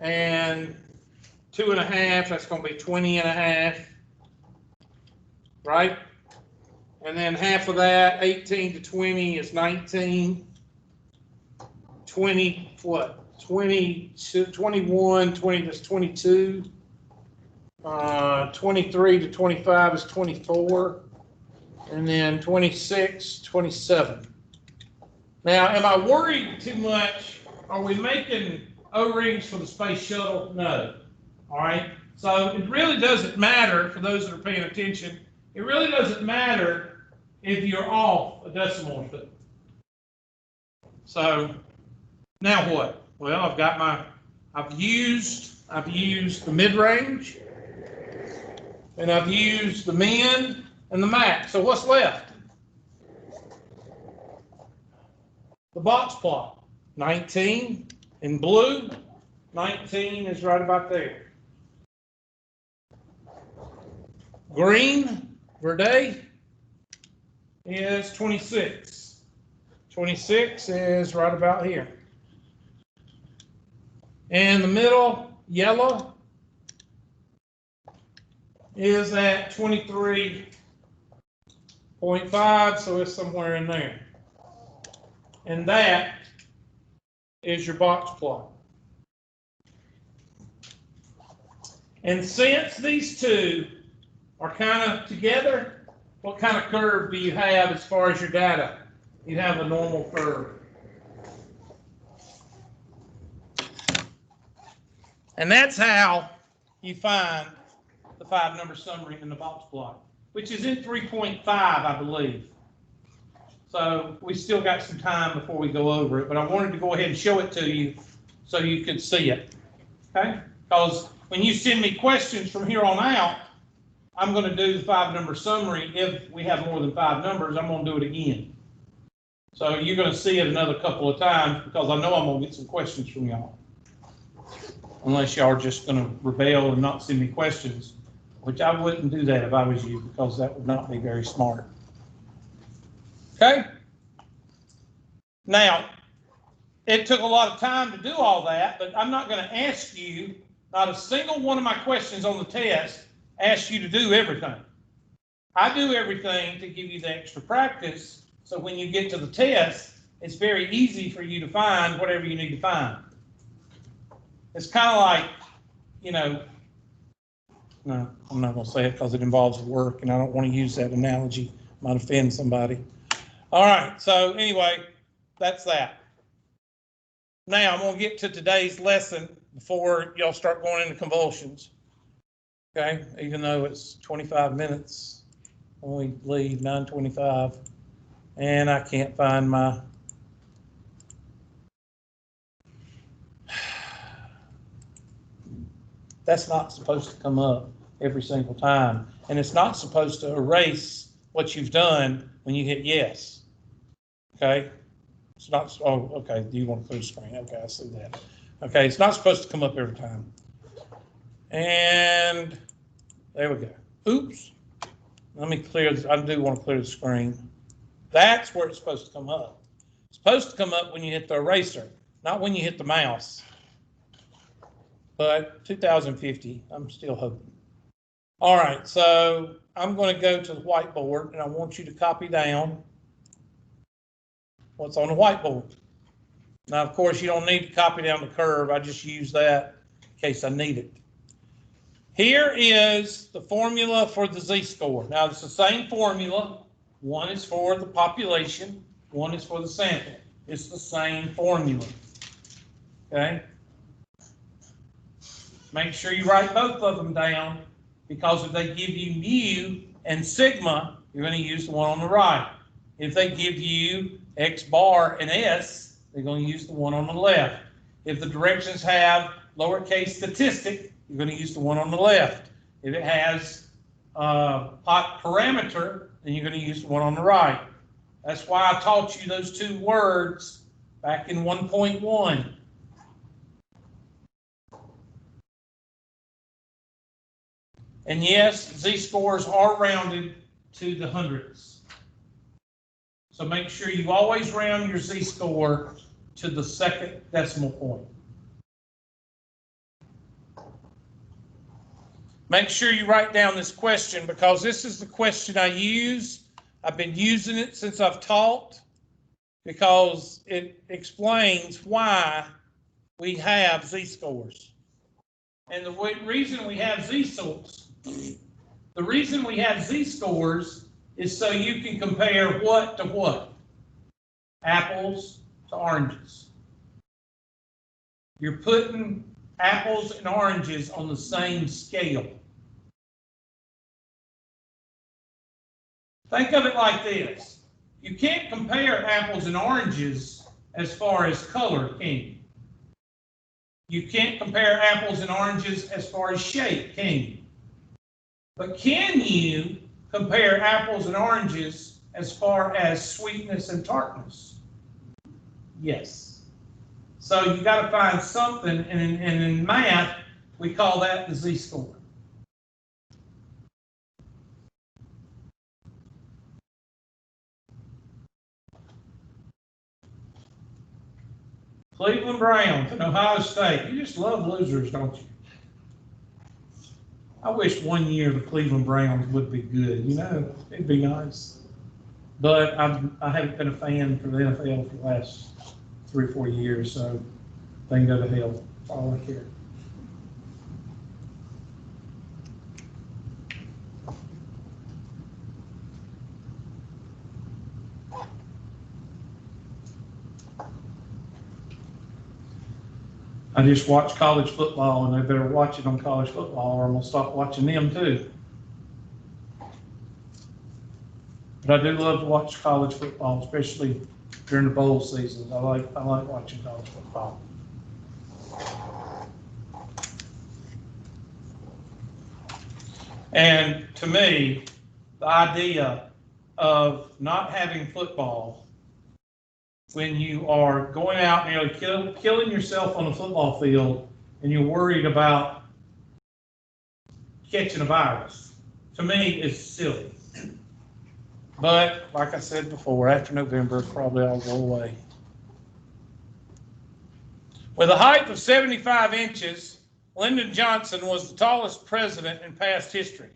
And 2.5, that's going to be 20.5, right? And then half of that, 18 to 20 is 19. 20, what? 22, 21, 20 is 22. 23 to 25 is 24. And then 26, 27. Now, am I worried too much? Are we making O-rings for the space shuttle? No. All right. So it really doesn't matter, for those that are paying attention, it really doesn't matter if you're off a decimal or two. So now what? Well, I've used the mid-range, and I've used the min and the max. So what's left? The box plot. 19 in blue. 19 is right about there. Green, verde, is 26. 26 is right about here. And the middle, yellow, is at 23.5, so it's somewhere in there. And that is your box plot. And since these two are kind of together, what kind of curve do you have as far as your data? You have a normal curve. And that's how you find the 5-number summary in the box plot, which is in 3.5, I believe. So we still got some time before we go over it, but I wanted to go ahead and show it to you so you could see it. Okay? Because when you send me questions from here on out, I'm going to do the 5-number summary. If we have more than 5 numbers, I'm going to do it again. So you're going to see it another couple of times because I know I'm going to get some questions from y'all. Unless y'all are just going to rebel and not send me questions, which I wouldn't do that if I was you, because that would not be very smart. Okay? Now, it took a lot of time to do all that, but I'm not going to ask you, not a single one of my questions on the test ask you to do everything. I do everything to give you the extra practice, so when you get to the test, it's very easy for you to find whatever you need to find. It's kind of like, you know, no, I'm not going to say it because it involves work, and I don't want to use that analogy. It might offend somebody. All right, so anyway, that's that. Now, I'm going to get to today's lesson before y'all start going into convulsions. Okay, even though it's 25 minutes, only leave 9:25, and I can't find my. That's not supposed to come up every single time, and it's not supposed to erase what you've done when you hit yes. Okay, it's not. Oh, okay. Do you want to clear the screen? Okay, I see that. Okay, it's not supposed to come up every time. And there we go. Oops. Let me clear this. I do want to clear the screen. That's where it's supposed to come up. It's supposed to come up when you hit the eraser, not when you hit the mouse. But 2050, I'm still hoping. All right, so I'm going to go to the whiteboard, and I want you to copy down what's on the whiteboard. Now, of course, you don't need to copy down the curve. I just use that in case I need it. Here is the formula for the z-score. Now, it's the same formula. One is for the population, one is for the sample. It's the same formula. Okay? Make sure you write both of them down, because if they give you mu and sigma, you're going to use the one on the right. If they give you x bar and s, they're going to use the one on the left. If the directions have lowercase statistic, you're going to use the one on the left. If it has hot parameter, then you're going to use the one on the right. That's why I taught you those two words back in 1.1. And yes, z-scores are rounded to the hundredths. So make sure you always round your z-score to the second decimal point. Make sure you write down this question, because this is the question I use. I've been using it since I've taught, because it explains why we have z-scores. And the reason we have z-scores, is so you can compare what to what? Apples to oranges. You're putting apples and oranges on the same scale. Think of it like this. You can't compare apples and oranges as far as color, can you? You can't compare apples and oranges as far as shape, can you? But can you compare apples and oranges as far as sweetness and tartness? Yes. So you got to find something, and in math, we call that the z-score. Cleveland Browns and Ohio State. You just love losers, don't you? I wish one year the Cleveland Browns would be good. You know, it'd be nice. But I haven't been a fan for the NFL for the last 3 or 4 years, so they can go to hell. That's all I care. I just watch college football, and they better watch it on college football, or I'm going to stop watching them too. But I do love to watch college football, especially during the bowl seasons. I like watching college football. And to me, the idea of not having football when you are going out nearly killing yourself on the football field, and you're worried about catching a virus, to me, is silly. But like I said before, after November, probably I'll go away. With a height of 75 inches, Lyndon Johnson was the tallest president in past history.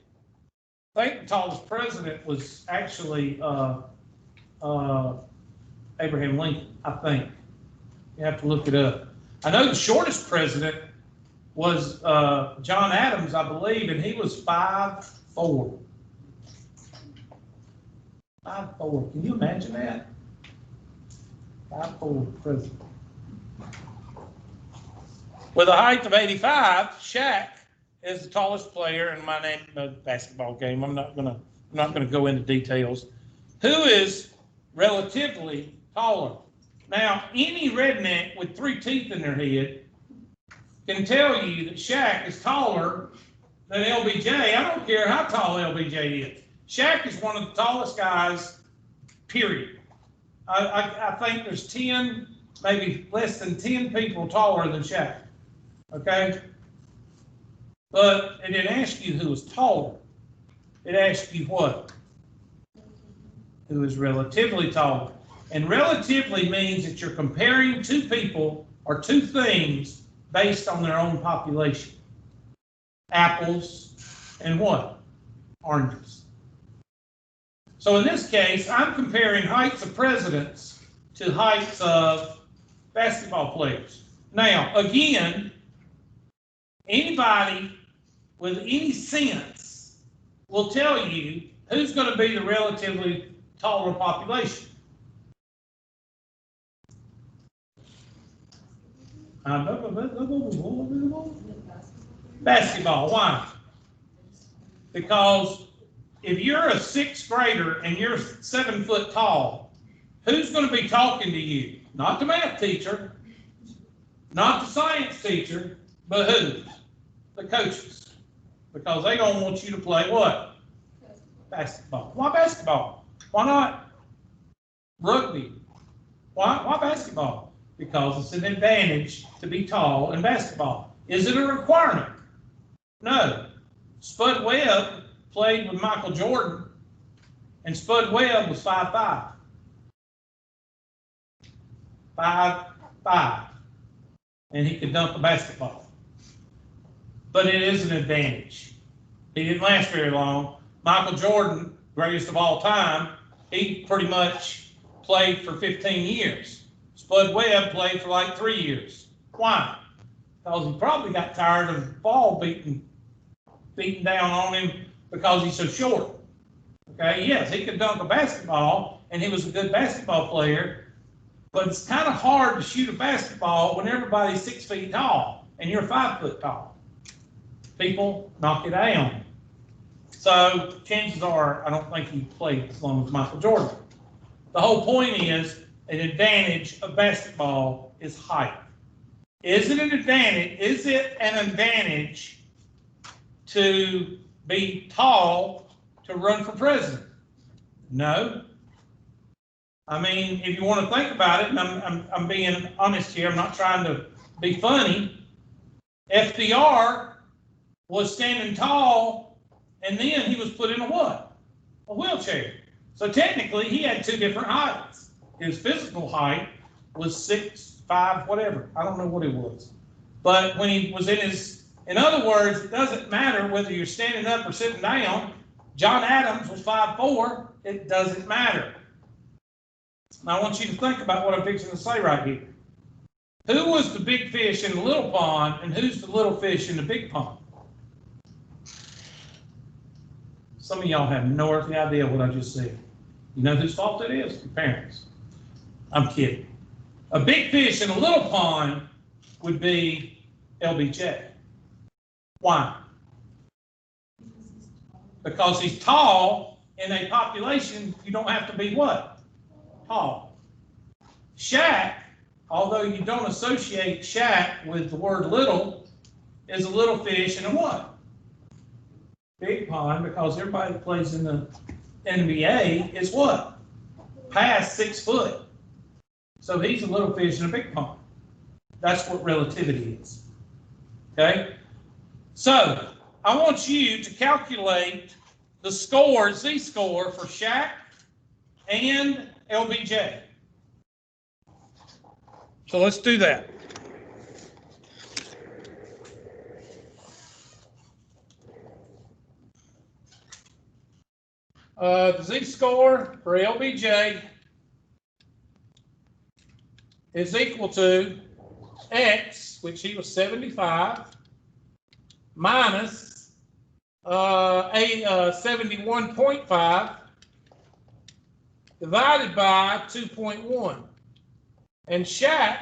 I think the tallest president was actually Abraham Lincoln, I think. You have to look it up. I know the shortest president was John Adams, I believe, and he was 5'4". 5'4". Can you imagine that? 5'4" president. With a height of 85, Shaq is the tallest player in my basketball game. I'm not gonna go into details. Who is relatively taller? Now, any redneck with 3 teeth in their head can tell you that Shaq is taller than LBJ. I don't care how tall LBJ is. Shaq is one of the tallest guys, period. I think there's 10, maybe less than 10 people taller than Shaq. Okay? But it didn't ask you who was taller. It asked you what? Who is relatively taller. And relatively means that you're comparing 2 people or 2 things based on their own population. Apples and what? Oranges. So in this case, I'm comparing heights of presidents to heights of basketball players. Now, again, anybody with any sense will tell you who's going to be the relatively taller population. Basketball. Why? Because if you're a 6th grader and you're 7 foot tall, who's going to be talking to you? Not the math teacher, not the science teacher, but who? The coaches. Because they're going to want you to play what? Basketball. Why basketball? Why not rugby? Why basketball? Because it's an advantage to be tall in basketball. Is it a requirement? No. Spud Webb played with Michael Jordan, and Spud Webb was 5'5". 5'5". And he could dunk a basketball. But it is an advantage. He didn't last very long. Michael Jordan, greatest of all time, he pretty much played for 15 years. Spud Webb played for like 3 years. Why? Because he probably got tired of the ball beating down on him because he's so short. Okay, yes, he could dunk a basketball, and he was a good basketball player, but it's kind of hard to shoot a basketball when everybody's 6 feet tall and you're 5 foot tall. People knock it down. So chances are, I don't think he played as long as Michael Jordan. The whole point is, an advantage of basketball is height. Is it an advantage? Is it an advantage to be tall to run for president? No. I mean, if you want to think about it, and I'm being honest here, I'm not trying to be funny. FDR was standing tall, and then he was put in a what? A wheelchair. So technically, he had 2 different heights. His physical height was 6'5", whatever. I don't know what it was. But when he was in other words, it doesn't matter whether you're standing up or sitting down. John Adams was 5'4". It doesn't matter. Now I want you to think about what I'm fixing to say right here. Who was the big fish in the little pond, and who's the little fish in the big pond? Some of y'all have no earthly idea what I just said. You know whose fault it is? Your parents. I'm kidding. A big fish in a little pond would be LBJ. Why? Because he's tall. In a population, you don't have to be what? Tall. Shaq, although you don't associate Shaq with the word little, is a little fish in a what? Big pond, because everybody that plays in the NBA is what? Past 6 foot. So he's a little fish in a big pond. That's what relativity is. Okay? So I want you to calculate the score, Z-score, for Shaq and LBJ. So let's do that. The z-score for LBJ is equal to x, which he was 75, minus 71.5 divided by 2.1. And Shaq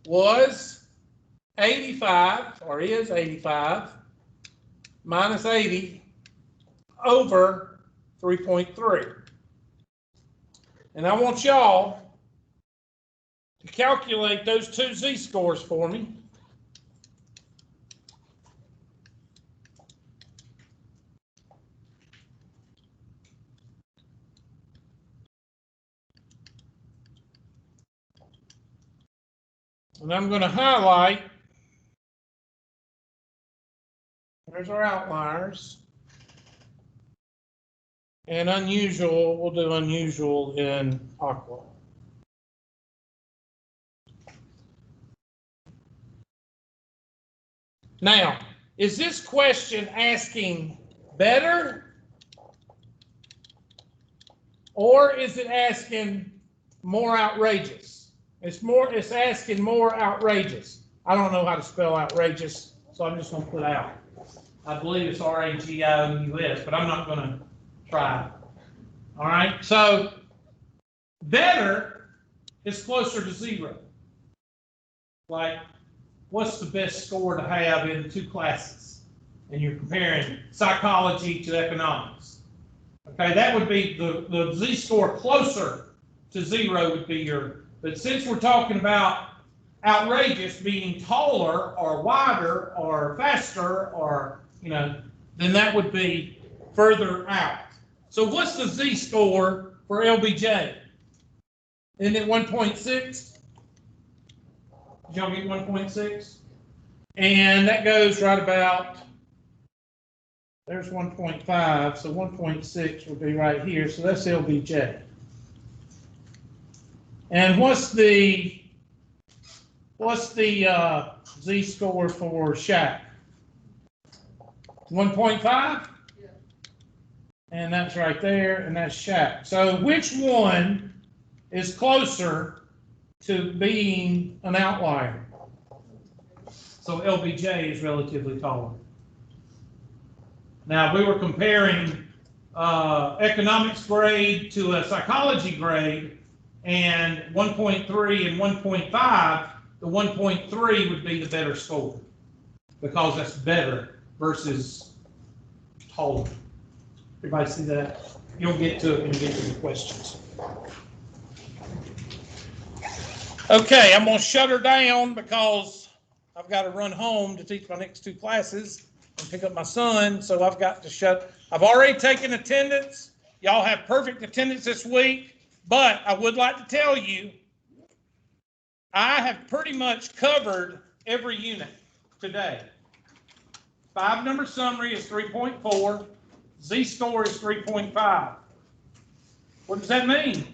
was 85, or is 85, minus 80 over 3.3. And I want y'all to calculate those two z-scores for me. And I'm going to highlight, there's our outliers. And unusual, we'll do unusual in aqua. Now, is this question asking better? Or is it asking more outrageous? It's asking more outrageous. I don't know how to spell outrageous, so I'm just going to put out. I believe it's R-A-G-I-O-U-S, but I'm not going to try. All right, so better is closer to 0. Like, what's the best score to have in 2 classes? And you're comparing psychology to economics. Okay, that would be the z-score closer to 0 would be your, but since we're talking about outrageous being taller or wider or faster or, you know, then that would be further out. So what's the z-score for LBJ? Isn't it 1.6? Did y'all get 1.6? And that goes right about, there's 1.5, so 1.6 would be right here, so that's LBJ. And what's the z-score for Shaq? 1.5? Yeah. And that's right there, and that's Shaq. So which one is closer to being an outlier? So LBJ is relatively taller. Now, if we were comparing economics grade to a psychology grade, and 1.3 and 1.5, the 1.3 would be the better score because that's better versus taller. Everybody see that? You'll get to it when you get to the questions. Okay, I'm going to shut her down because I've got to run home to teach my next 2 classes and pick up my son, so I've got to shut. I've already taken attendance. Y'all have perfect attendance this week. But I would like to tell you, I have pretty much covered every unit today. 5-number summary is 3.4. Z-score is 3.5. What does that mean?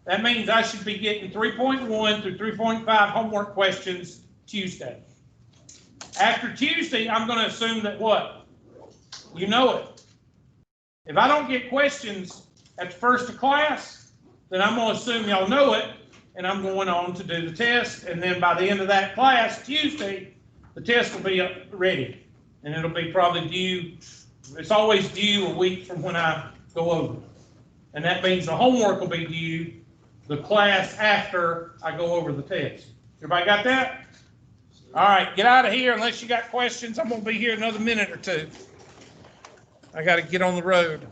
That means I should be getting 3.1 through 3.5 homework questions Tuesday. After Tuesday, I'm going to assume that what? You know it. If I don't get questions at the first of class, then I'm going to assume y'all know it, and I'm going on to do the test, and then by the end of that class, Tuesday, the test will be ready, and it'll be probably due, it's always due a week from when I go over, and that means the homework will be due the class after I go over the test. Everybody got that? All right, get out of here unless you got questions. I'm going to be here another minute or 2. I got to get on the road.